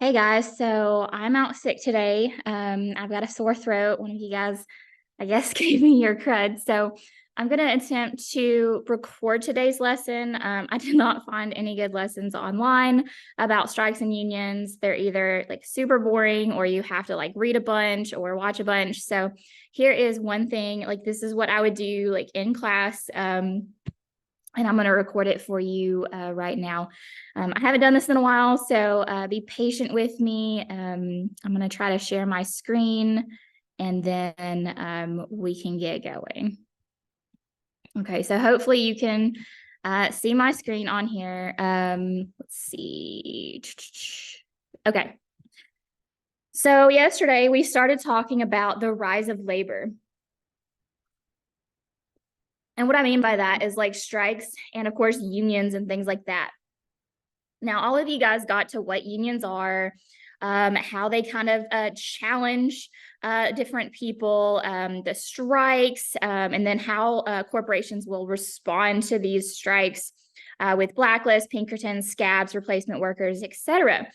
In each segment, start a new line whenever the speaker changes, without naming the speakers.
Hey guys, so I'm out sick today. I've got a sore throat. One of you guys, I guess, gave me your crud. So I'm going to attempt to record today's lesson. I did not find any good lessons online about strikes and unions. They're either like super boring or you have to like read a bunch or watch a bunch. So here is one thing, like this is what I would do like in class. And I'm going to record it for you right now. I haven't done this in a while, so be patient with me. I'm going to try to share my screen and then we can get going. Okay, so hopefully you can see my screen on here. Let's see. Okay. So yesterday we started talking about the rise of labor. And what I mean by that is like strikes and of course unions and things like that. Now, all of you guys got to what unions are, how they kind of challenge different people, the strikes, and then how corporations will respond to these strikes with blacklists, Pinkertons, scabs, replacement workers, etc.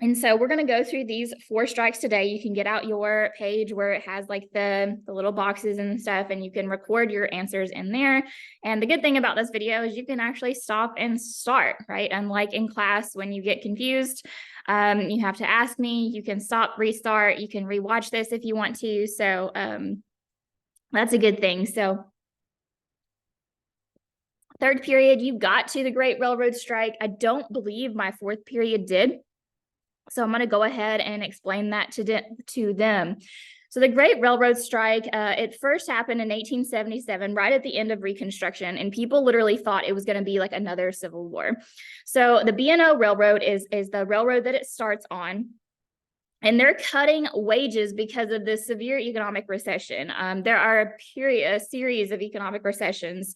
And so we're going to go through these 4 strikes today. You can get out your page where it has like the little boxes and stuff, and you can record your answers in there. And the good thing about this video is you can actually stop and start, right? Unlike in class, when you get confused, you have to ask me, you can stop, restart, you can rewatch this if you want to. So that's a good thing. So 3rd period, you got to the Great Railroad Strike. I don't believe my 4th period did. So I'm going to go ahead and explain that to them. So the Great Railroad Strike, it first happened in 1877, right at the end of Reconstruction, and people literally thought it was going to be like another Civil War. So the B&O Railroad is the railroad that it starts on. And they're cutting wages because of this severe economic recession. There are a series of economic recessions.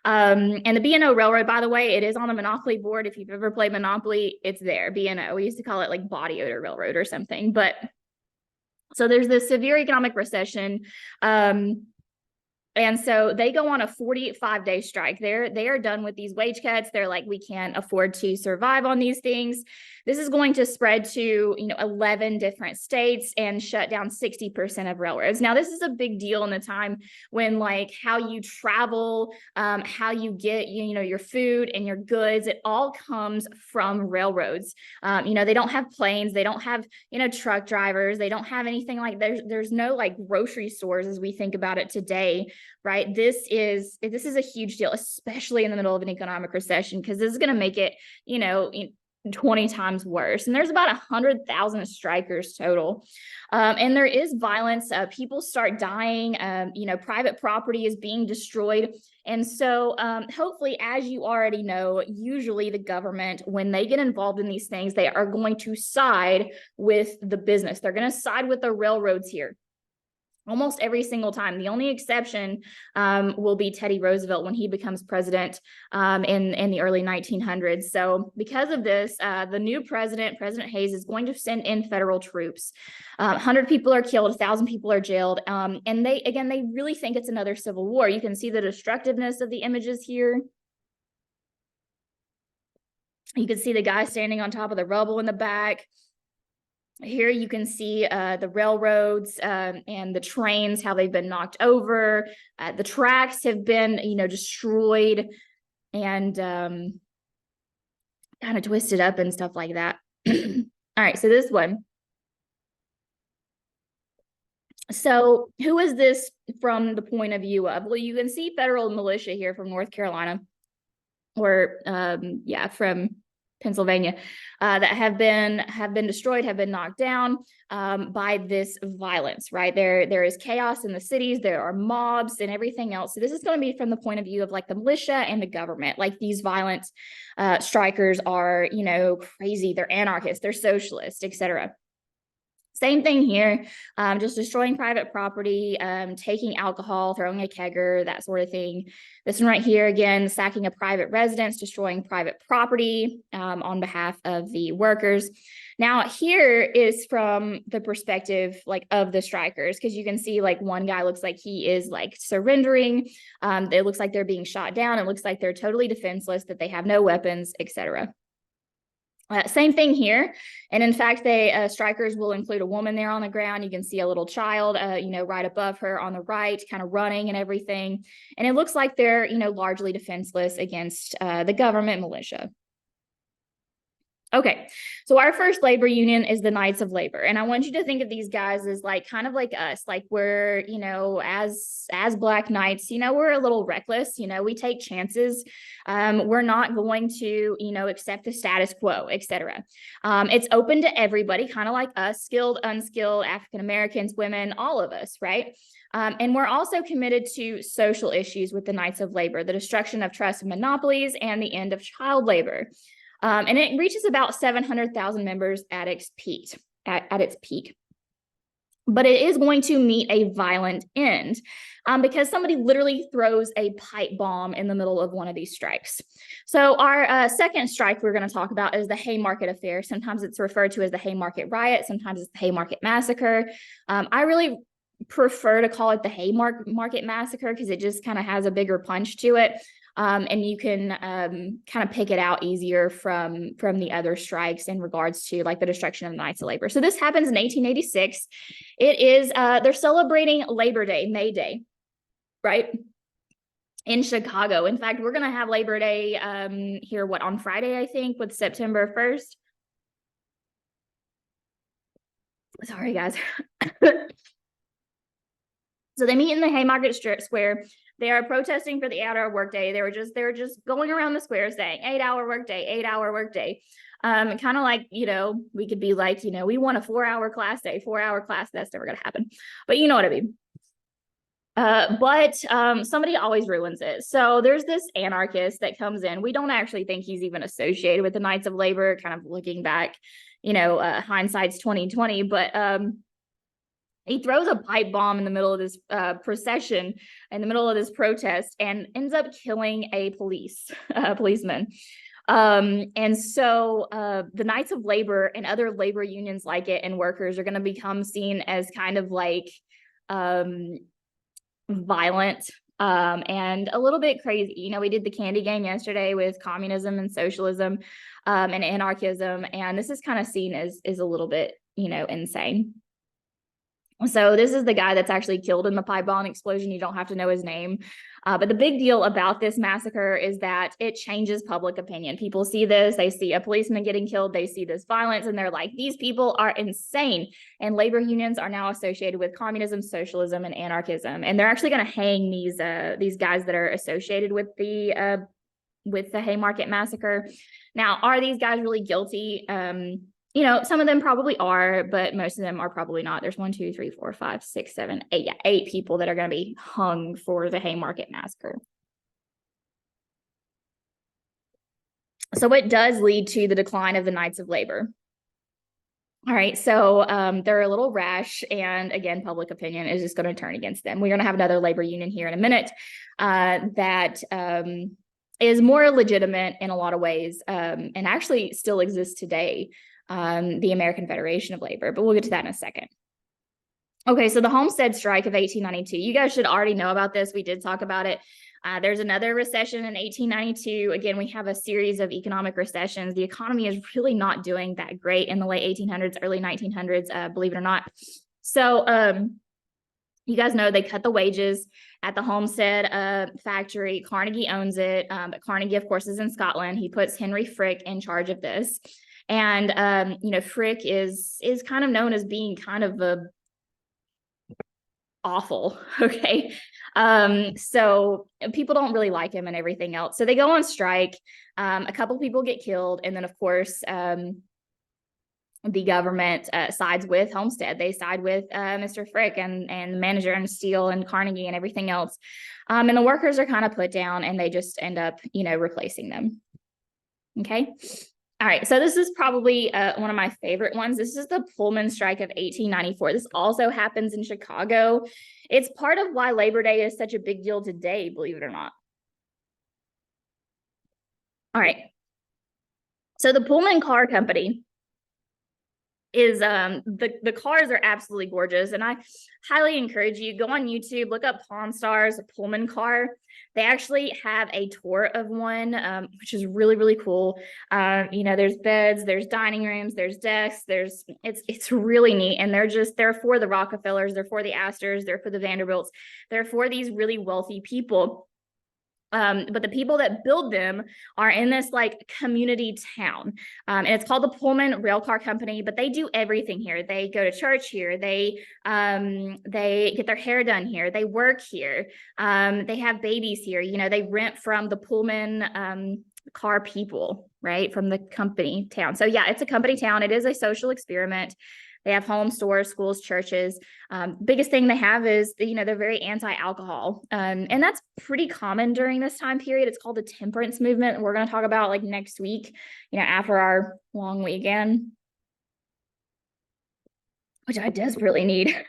And the B&O Railroad, by the way, it is on the Monopoly board. If you've ever played Monopoly, it's there, B&O. We used to call it like Body Odor Railroad or something. But so there's this severe economic recession. And so they go on a 45-day strike. They are done with these wage cuts. They're like, we can't afford to survive on these things. This is going to spread to 11 different states and shut down 60% of railroads. Now, this is a big deal in the time when like how you travel, how you get your food and your goods, it all comes from railroads. They don't have planes, they don't have truck drivers, they don't have anything like there's no like grocery stores as we think about it today. Right. This is a huge deal, especially in the middle of an economic recession, because this is going to make it, 20 times worse. And there's about 100,000 strikers total. And there is violence. People start dying. Private property is being destroyed. And so hopefully, as you already know, usually the government, when they get involved in these things, they are going to side with the business. They're going to side with the railroads here. Almost every single time. The only exception will be Teddy Roosevelt when he becomes president in the early 1900s. So because of this, the new president, President Hayes, is going to send in federal troops. 100 people are killed, 1,000 people are jailed. And they really think it's another civil war. You can see the destructiveness of the images here. You can see the guy standing on top of the rubble in the back. Here you can see the railroads and the trains, how they've been knocked over. The tracks have been, destroyed and kind of twisted up and stuff like that. All right, so this one. So who is this from the point of view of? Well, you can see federal militia here from North Carolina or, from Pennsylvania that have been destroyed, have been knocked down by this violence, right? There is chaos in the cities, there are mobs and everything else. So this is going to be from the point of view of like the militia and the government. Like these violent strikers are, crazy, they're anarchists, they're socialists, etc. Same thing here, just destroying private property, taking alcohol, throwing a kegger, that sort of thing. This one right here, again, sacking a private residence, destroying private property on behalf of the workers. Now, here is from the perspective like of the strikers, because you can see like one guy looks like he is like surrendering. It looks like they're being shot down. It looks like they're totally defenseless, that they have no weapons, etc. Same thing here. And in fact, they strikers will include a woman there on the ground. You can see a little child, right above her on the right, kind of running and everything. And it looks like they're, largely defenseless against the government militia. Okay, so our first labor union is the Knights of Labor, and I want you to think of these guys as like kind of like us, like we're as Black Knights, we're a little reckless, we take chances, we're not going to accept the status quo, etc. It's open to everybody, kind of like us, skilled, unskilled, African Americans, women, all of us, right? And we're also committed to social issues with the Knights of Labor, the destruction of trust and monopolies, and the end of child labor. And it reaches about 700,000 members at its peak. But it is going to meet a violent end because somebody literally throws a pipe bomb in the middle of one of these strikes. So our second strike we're going to talk about is the Haymarket Affair. Sometimes it's referred to as the Haymarket Riot. Sometimes it's the Haymarket Massacre. I really prefer to call it the Haymarket Massacre because it just kind of has a bigger punch to it. And you can kind of pick it out easier from the other strikes in regards to like the destruction of the Knights of Labor. So this happens in 1886. It is they're celebrating Labor Day, May Day, right? In Chicago. In fact, we're gonna have Labor Day here on Friday, I think, with September 1st. Sorry, guys. So they meet in the Haymarket Square. They are protesting for the 8-hour workday. They were just going around the square saying 8-hour workday, 8-hour workday. Kind of like, we could be like, we want a 4-hour class day, 4-hour class. That's never going to happen. But you know what I mean. But somebody always ruins it. So there's this anarchist that comes in. We don't actually think he's even associated with the Knights of Labor, kind of looking back, hindsight's 2020. But he throws a pipe bomb in the middle of this procession, in the middle of this protest, and ends up killing a policeman. And so the Knights of Labor and other labor unions like it and workers are going to become seen as kind of like violent and a little bit crazy. We did the candy game yesterday with communism and socialism and anarchism, and this is kind of seen as a little bit, insane. So this is the guy that's actually killed in the pipe bomb explosion. You don't have to know his name. But the big deal about this massacre is that it changes public opinion. People see this, they see a policeman getting killed, they see this violence, and they're like, these people are insane. And labor unions are now associated with communism, socialism, and anarchism. And they're actually going to hang these guys that are associated with the Haymarket Massacre. Now, are these guys really guilty? Some of them probably are, but most of them are probably not. There's 1, 2, 3, 4, 5, 6, 7, 8. Yeah, 8 people that are going to be hung for the Haymarket Massacre. So it does lead to the decline of the Knights of Labor. All right, so they're a little rash, and again, public opinion is just going to turn against them. We're going to have another labor union here in a minute that is more legitimate in a lot of ways, and actually still exists today. The American Federation of Labor, but we'll get to that in a second. Okay, so the Homestead Strike of 1892. You guys should already know about this. We did talk about it. There's another recession in 1892. Again, we have a series of economic recessions. The economy is really not doing that great in the late 1800s, early 1900s, believe it or not. So you guys know they cut the wages at the Homestead factory. Carnegie owns it, but Carnegie, of course, is in Scotland. He puts Henry Frick in charge of this. And, Frick is kind of known as being kind of awful. Okay. So people don't really like him and everything else. So they go on strike. A couple people get killed. And then, of course, the government sides with Homestead. They side with Mr. Frick and the manager and Steele and Carnegie and everything else. And the workers are kind of put down, and they just end up, replacing them. Okay. All right, so this is probably one of my favorite ones. This is the Pullman Strike of 1894. This also happens in Chicago. It's part of why Labor Day is such a big deal today, believe it or not. All right. So the Pullman Car Company is the cars are absolutely gorgeous, and I highly encourage you, go on YouTube, look up Pawn Stars, a Pullman car. They actually have a tour of one, which is really, really cool. There's beds, there's dining rooms, there's desks, it's really neat. And they're for the Rockefellers, they're for the Astors, they're for the Vanderbilts, they're for these really wealthy people. But the people that build them are in this like community town. And it's called the Pullman Railcar Company, but they do everything here. They go to church here. They get their hair done here. They work here. They have babies here. They rent from the Pullman car people, right? From the company town. So yeah, it's a company town. It is a social experiment. They have home stores, schools, churches. Biggest thing they have is, they're very anti-alcohol. And that's pretty common during this time period. It's called the temperance movement. We're going to talk about like next week, after our long weekend, which I desperately need.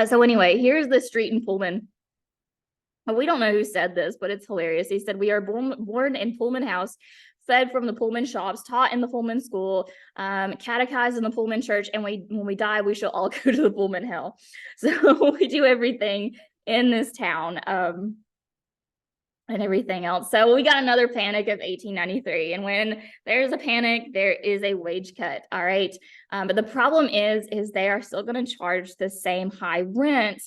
So anyway, here's the street in Pullman. We don't know who said this, but it's hilarious. He said, "We are born in Pullman House, fed from the Pullman shops, taught in the Pullman school, catechized in the Pullman church, and when we die, we shall all go to the Pullman hell." So we do everything in this town and everything else. So we got another panic of 1893. And when there's a panic, there is a wage cut. All right. But the problem is they are still going to charge the same high rent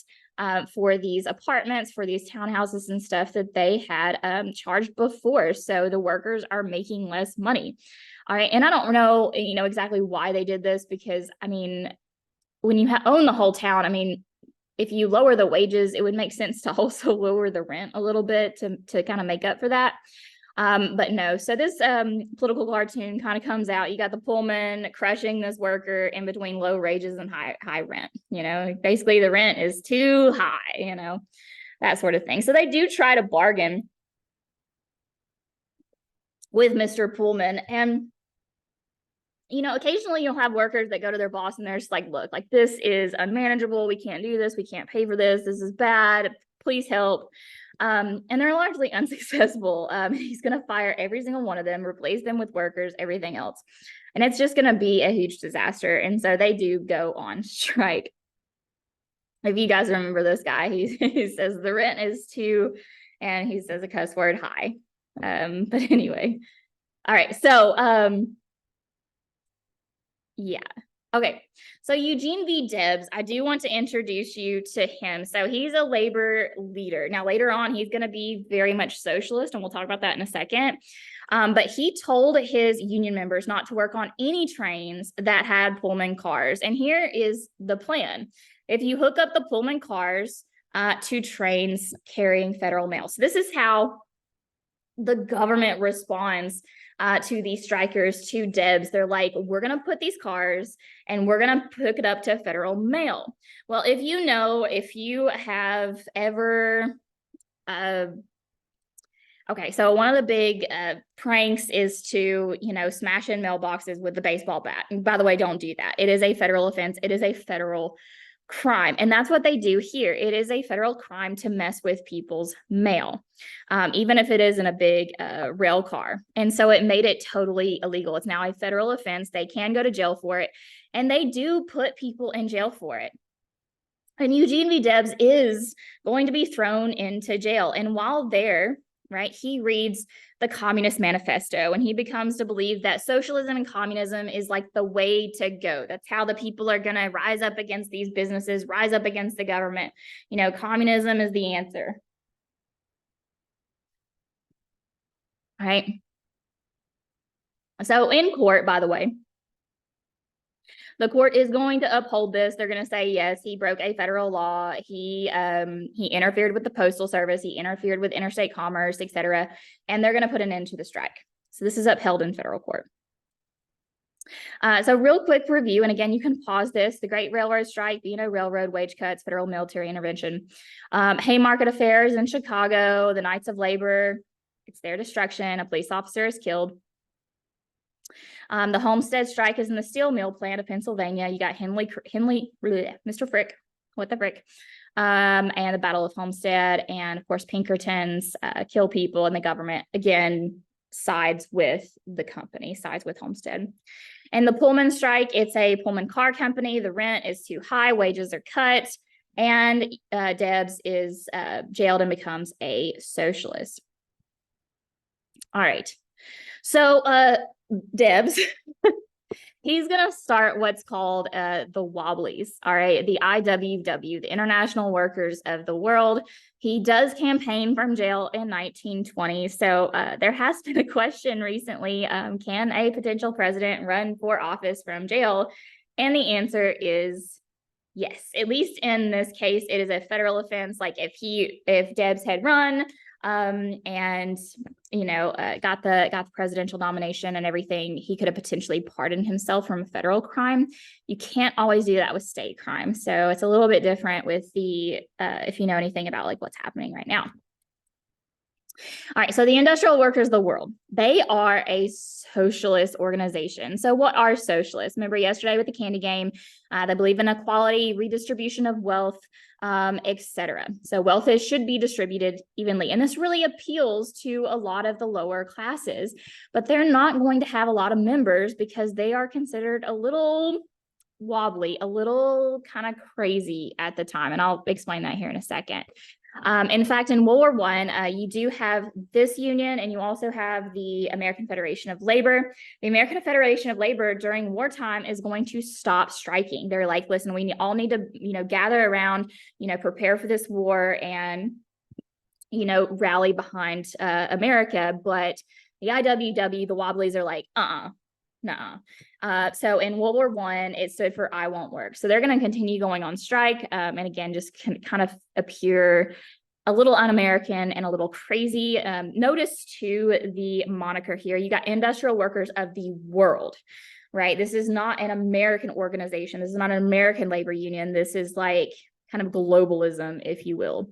for these apartments, for these townhouses and stuff that they had charged before. So the workers are making less money. All right. And I don't know, exactly why they did this, because when you own the whole town, if you lower the wages, it would make sense to also lower the rent a little bit to kind of make up for that. But no, so this political cartoon kind of comes out. You got the Pullman crushing this worker in between low wages and high rent. Basically the rent is too high, that sort of thing. So they do try to bargain with Mr. Pullman. And, occasionally you'll have workers that go to their boss and they're just like, "Look, like this is unmanageable. We can't do this. We can't pay for this. This is bad. Please help." And they're largely unsuccessful. He's going to fire every single one of them, replace them with workers, everything else. And it's just going to be a huge disaster. And so they do go on strike. If you guys remember this guy, he says the rent is too, and he says a cuss word, high. But anyway. All right. So, yeah. Okay, so Eugene V. Debs, I do want to introduce you to him. So he's a labor leader. Now, later on, he's going to be very much socialist, and we'll talk about that in a second. But he told his union members not to work on any trains that had Pullman cars. And here is the plan. If you hook up the Pullman cars to trains carrying federal mail. So this is how the government responds to these strikers, to Debs. They're like, "We're going to put these cars and we're going to hook it up to federal mail." Well, if you have ever, okay, so one of the big pranks is to, smash in mailboxes with the baseball bat. And by the way, don't do that. It is a federal offense. It is a federal crime. And that's what they do here. It is a federal crime to mess with people's mail, even if it is in a big rail car. And so it made it totally illegal. It's now a federal offense. They can go to jail for it. And they do put people in jail for it. And Eugene V. Debs is going to be thrown into jail. And while there, right, he reads the Communist Manifesto, and he becomes to believe that socialism and communism is like the way to go. That's how the people are going to rise up against these businesses, rise up against the government. Communism is the answer. All right. So in court, by the way, the court is going to uphold this. They're going to say, yes, he broke a federal law. He interfered with the Postal Service. He interfered with interstate commerce, et cetera. And they're going to put an end to the strike. So this is upheld in federal court. So real quick review. And again, you can pause this. The Great Railroad Strike, railroad wage cuts, federal military intervention, Haymarket affairs in Chicago, the Knights of Labor, it's their destruction. A police officer is killed. The Homestead strike is in the steel mill plant of Pennsylvania. You got Mr. Frick, what the frick, and the Battle of Homestead, and of course Pinkertons kill people, and the government again sides with the company, sides with Homestead. And the Pullman strike, it's a Pullman car company. The rent is too high, wages are cut, and Debs is jailed and becomes a socialist. All right. So Debs, he's going to start what's called the Wobblies, all right, the IWW, the International Workers of the World. He does campaign from jail in 1920. So there has been a question recently, can a potential president run for office from jail? And the answer is yes. At least in this case, it is a federal offense. Like if Debs had run and got the presidential nomination and everything, he could have potentially pardoned himself from a federal crime. You can't always do that with state crime, so it's a little bit different with the if you know anything about like what's happening right now. All right, so the Industrial Workers of the World, they are a socialist organization. So what are socialists? Remember yesterday with the candy game, they believe in equality, redistribution of wealth, etc. So wealth should be distributed evenly. And this really appeals to a lot of the lower classes, but they're not going to have a lot of members because they are considered a little wobbly, a little kind of crazy at the time. And I'll explain that here in a second. In fact, in World War I, you do have this union, and you also have the American Federation of Labor. The American Federation of Labor during wartime is going to stop striking. They're like, listen, we all need to, gather around, prepare for this war and, rally behind America. But the IWW, the Wobblies are like, so in World War I, it stood for I won't work. So they're going to continue going on strike. And again, just kind of appear a little un-American and a little crazy. Notice too, the moniker here, you got Industrial Workers of the World, right? This is not an American organization. This is not an American labor union. This is like kind of globalism, if you will.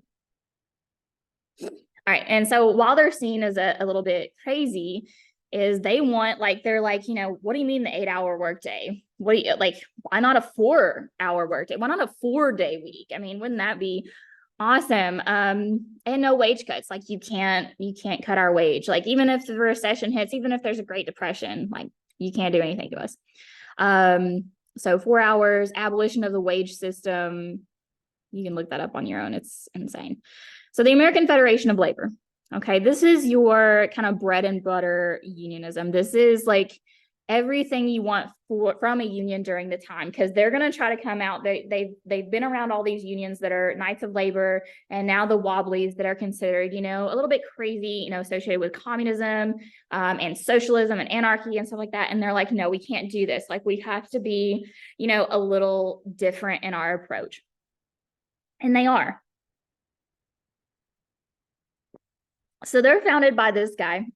All right. And so while they're seen as a little bit crazy, is they want, like, they're like, what do you mean the 8-hour workday? Why not a 4-hour workday? Why not a 4-day week? I mean, wouldn't that be awesome? And no wage cuts. Like you can't cut our wage. Like even if the recession hits, even if there's a Great Depression, like you can't do anything to us. So 4 hours, abolition of the wage system. You can look that up on your own. It's insane. So the American Federation of Labor. Okay, this is your kind of bread and butter unionism. This is like everything you want from a union during the time, because they're going to try to come out. They've been around all these unions that are Knights of Labor, and now the Wobblies that are considered, a little bit crazy, associated with communism and socialism and anarchy and stuff like that. And they're like, no, we can't do this. Like we have to be, a little different in our approach. And they are. So they're founded by this guy.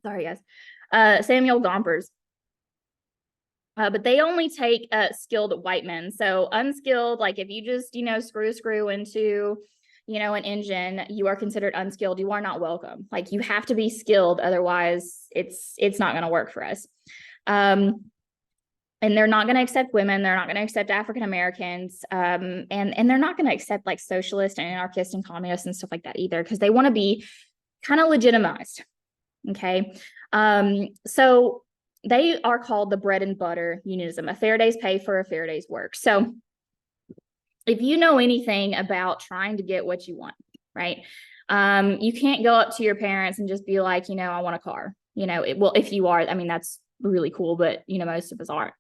Sorry, guys. Samuel Gompers. But they only take skilled white men. So unskilled, like if you just, screw into, an engine, you are considered unskilled. You are not welcome. Like you have to be skilled. Otherwise, it's not going to work for us. And they're not going to accept women. They're not going to accept African Americans. And they're not going to accept like socialists and anarchists and communists and stuff like that either, because they want to be kind of legitimized. Okay. So they are called the bread and butter unionism, a fair day's pay for a fair day's work. So if you know anything about trying to get what you want, right? You can't go up to your parents and just be like, I want a car. Well, if you are, I mean, that's really cool, but most of us aren't.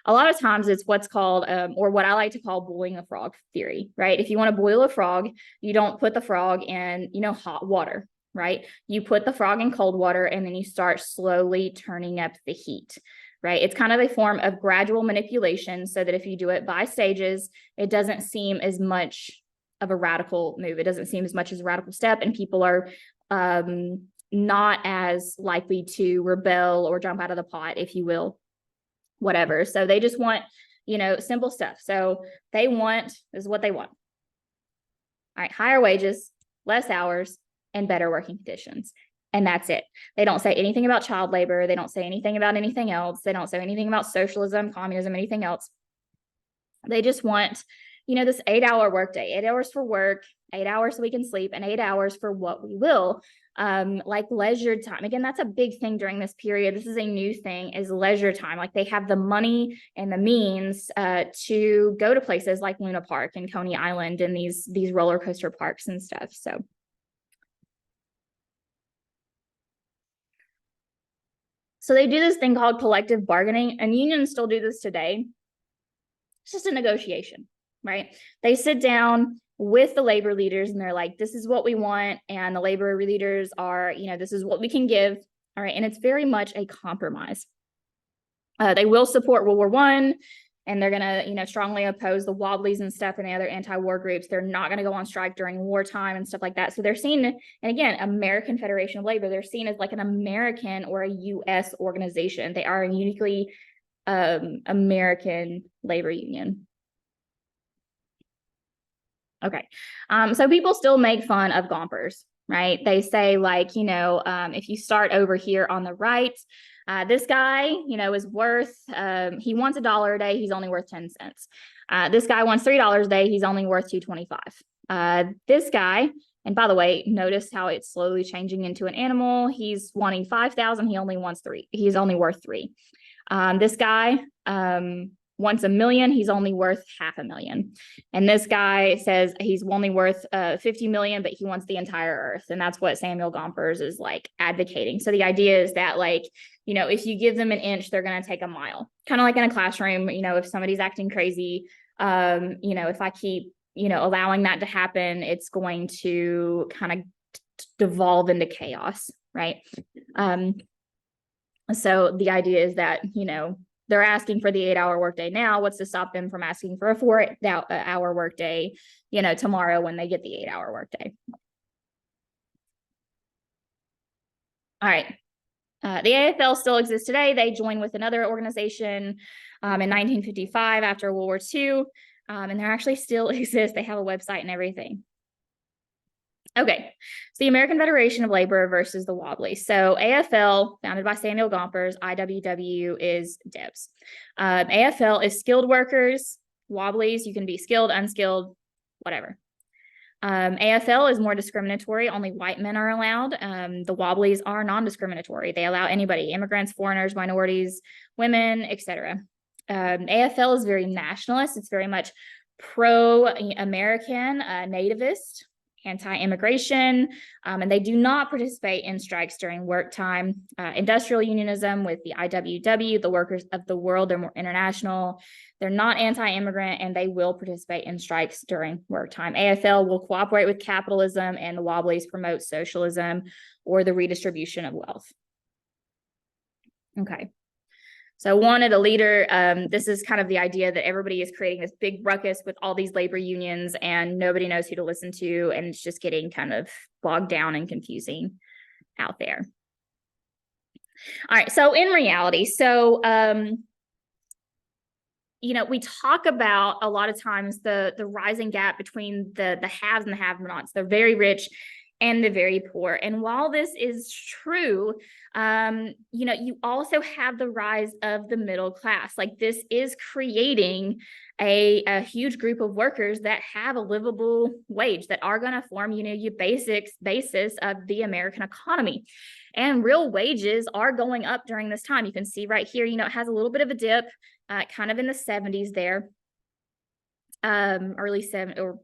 A lot of times it's what's called or what I like to call boiling a frog theory, right? If you want to boil a frog, you don't put the frog in hot water, right? You put the frog in cold water and then you start slowly turning up the heat, right? It's kind of a form of gradual manipulation, so that if you do it by stages, it doesn't seem as much of a radical move. It doesn't seem as much as a radical step, and people are not as likely to rebel or jump out of the pot, if you will, whatever. So they just want, simple stuff. So this is what they want. All right, higher wages, less hours, and better working conditions. And that's it. They don't say anything about child labor. They don't say anything about anything else. They don't say anything about socialism, communism, anything else. They just want, this 8-hour workday, 8 hours for work, 8 hours so we can sleep, and 8 hours for what we will. Like leisure time. Again, that's a big thing during this period. This is a new thing, is leisure time. Like they have the money and the means to go to places like Luna Park and Coney Island and these roller coaster parks and stuff. So they do this thing called collective bargaining, and unions still do this today. It's just a negotiation, right? They sit down with the labor leaders and they're like, this is what we want. And the labor leaders are, this is what we can give. All right. And it's very much a compromise. They will support World War I, and they're going to, strongly oppose the Wobblies and stuff and the other anti-war groups. They're not going to go on strike during wartime and stuff like that. So they're seen, and again, American Federation of Labor, they're seen as like an American or a U.S. organization. They are a uniquely American labor union. Okay. So people still make fun of Gompers, right? They say like, if you start over here on the right, this guy, is worth, he wants $1 a day. He's only worth 10 cents. This guy wants $3 a day. He's only worth $2.25. This guy, and by the way, notice how it's slowly changing into an animal. He's wanting 5,000. He only wants 3. He's only worth 3. This guy, wants $1 million. He's only worth $500,000. And this guy says he's only worth 50 million, but he wants the entire earth. And that's what Samuel Gompers is like advocating. So the idea is that like, if you give them an inch, they're going to take a mile, kind of like in a classroom. If somebody's acting crazy, if I keep, allowing that to happen, it's going to kind of devolve into chaos. Right. So the idea is that, they're asking for the 8-hour workday now. What's to stop them from asking for a 4-hour workday, tomorrow when they get the 8-hour workday? All right. The AFL still exists today. They joined with another organization in 1955 after World War II, and they actually still exist. They have a website and everything. Okay, so the American Federation of Labor versus the Wobblies. So AFL, founded by Samuel Gompers, IWW is DIBS. AFL is skilled workers. Wobblies, you can be skilled, unskilled, whatever. AFL is more discriminatory. Only white men are allowed. The Wobblies are non-discriminatory. They allow anybody, immigrants, foreigners, minorities, women, etc. AFL is very nationalist. It's very much pro-American, nativist, anti-immigration, and they do not participate in strikes during work time. Industrial unionism with the IWW, the Workers of the World, they're more international. They're not anti-immigrant, and they will participate in strikes during work time. AFL will cooperate with capitalism, and the Wobblies promote socialism or the redistribution of wealth. Okay. So I wanted a leader. This is kind of the idea that everybody is creating this big ruckus with all these labor unions and nobody knows who to listen to. And it's just getting kind of bogged down and confusing out there. All right. So in reality, we talk about a lot of times the rising gap between the haves and the have-nots, the very rich and the very poor. And while this is true, you also have the rise of the middle class. Like this is creating a huge group of workers that have a livable wage that are going to form, your basis of the American economy. And real wages are going up during this time. You can see right here, it has a little bit of a dip, kind of in the 70s there, early 70s, or,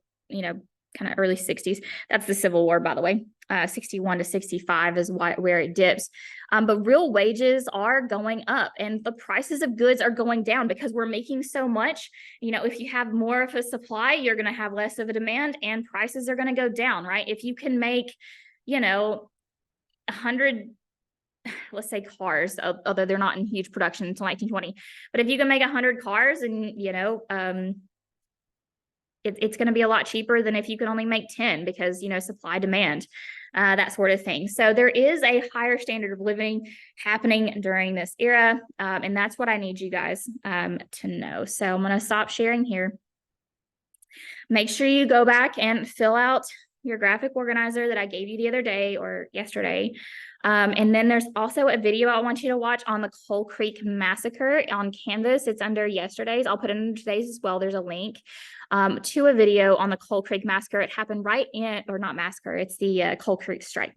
kind of early 60s. That's the Civil War, by the way. 61 to 65 is where it dips. But real wages are going up and the prices of goods are going down because we're making so much. If you have more of a supply, you're going to have less of a demand and prices are going to go down, right? If you can make, 100, let's say cars, although they're not in huge production until 1920, but if you can make 100 cars and, it's going to be a lot cheaper than if you can only make 10 because, supply demand, that sort of thing. So there is a higher standard of living happening during this era. And that's what I need you guys to know. So I'm going to stop sharing here. Make sure you go back and fill out your graphic organizer that I gave you the other day or yesterday. And then there's also a video I want you to watch on the Coal Creek Massacre on Canvas. It's under yesterday's. I'll put it under today's as well. There's a link to a video on the Coal Creek Massacre. It happened right in, or not massacre, it's the Coal Creek strike.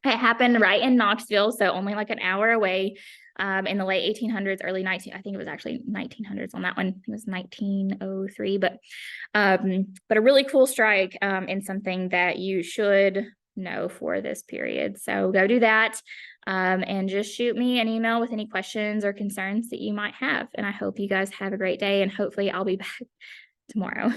It happened right in Knoxville, so only like an hour away, in the late 1800s, early 19, I think it was actually 1900s on that one. It was 1903, but a really cool strike, and something that you should know for this period. So go do that, and just shoot me an email with any questions or concerns that you might have. And I hope you guys have a great day, and hopefully I'll be back tomorrow.